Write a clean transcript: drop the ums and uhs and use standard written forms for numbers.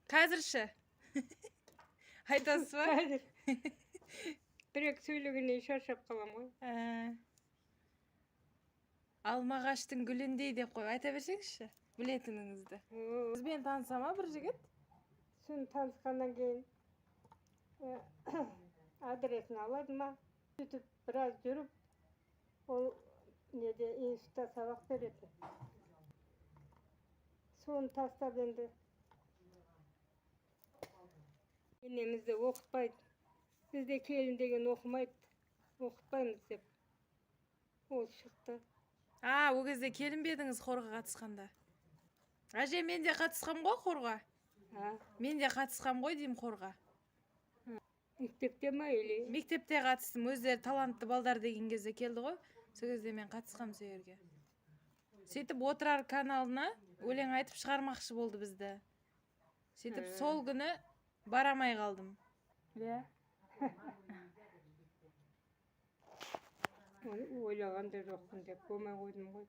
Қазірші. Айтасыз ба? Қазір бір-екі сөйлегеннен шаршап қалам ғой. Алмағаштың гүліндей деп қой. Айта берсеңізші, білетініңізді. Бізбен таныса ма бір жігіт? Соны танысқаннан кейін адресін алады ма? Сөйтіп біраз жүріп, ол неде институтта сабақ береді. Соны тастап енді енемізді оқытпайды. Бізде келін деген оқымайды. Оқытпаймыз деп. Ол шықты. О кезде келін бе едіңіз хорға қатысқанда? Әже, мен де қатысқам ғой хорға. Мен де қатысқам ғой деймін хорға. Мектепте ма или? Мектепте қатыстым. Өздері талантты балдар деген кезде келді ғой. Сол кезде мен қатысқам сол жерге. Сөйтіп Отырар каналына өлең айтып шығармақшы болды бізді. Сөйтіп сол күні барамай қалдым. Иә. Ойлағанда жоқпын деп болмай қойдым ғой.